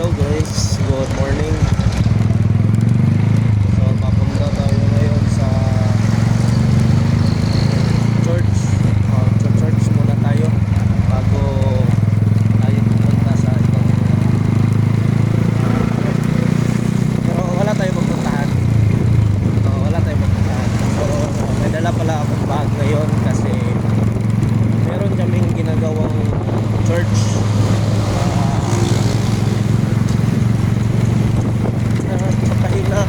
Hello guys, good morning. So papunta tayo ngayon sa church. Church muna tayo bago tayo pupunta sa ibang pero wala tayong pupuntahan. Pero may dala pala akong bag ngayon kasi meron kaming ginagawang church.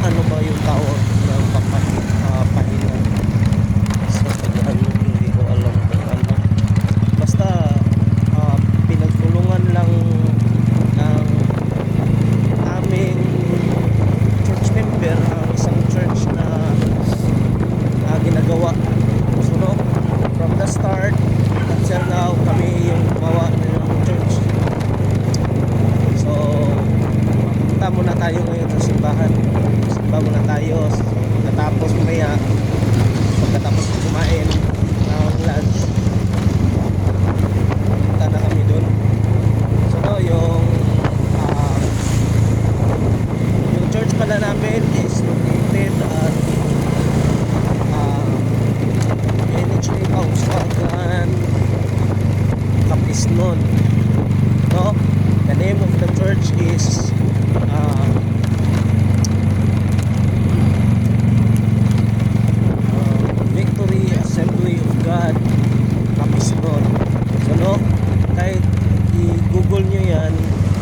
Ano ba yung tawag ng pahinga sa Tagalog, hindi ko alam kung ano. Basta pinagtulungan lang ng aming church member ang isang church na ginagawa. So no, from the start until now kami yung gumawa ng church. So punta muna tayo ngayon sa simbahan. Muna tayo, so, pagkatapos kumain ng lunch, punta na kami dun. So no, yung church pala namin is located at NHA Kausagan, Capisnon. No, the name of the church is Assembly of God, Capisnon. So no, kahit i-google nyo yan,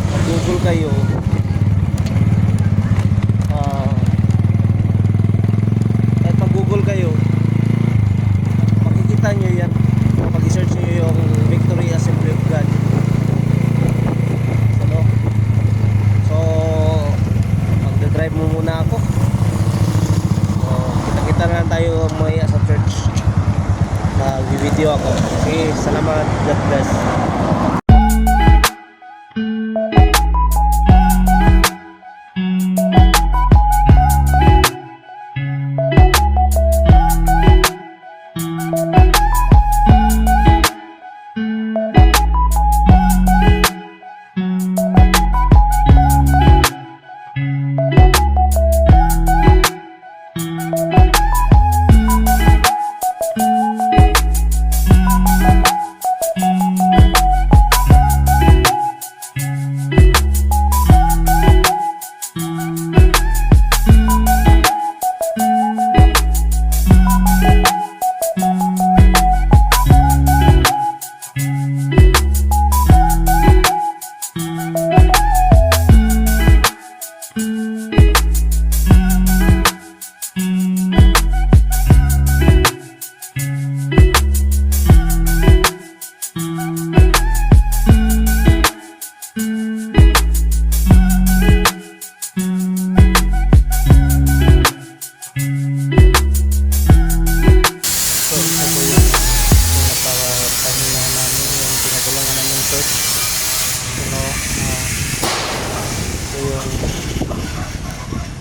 mag-google kayo, kahit mag-google kayo, makikita nyo yan pag i-search nyo yung Victory Assembly of God. So no, so magdadrive mo muna ako. So kita-kita na lang tayo maya sa church. Video ako. Okay, salamat. God bless.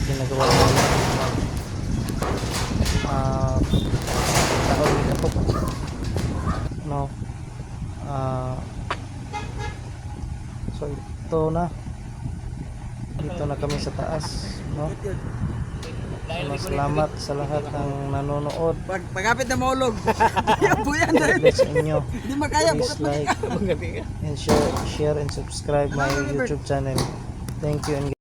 Ginagawa namin tawag nito no, so ito na kami sa taas, no. Salamat sa lahat ng nanonood. Pagkapit na maulog. Buyan na bless inyo. Hindi makaya. Please like and share and subscribe my YouTube channel. Thank you and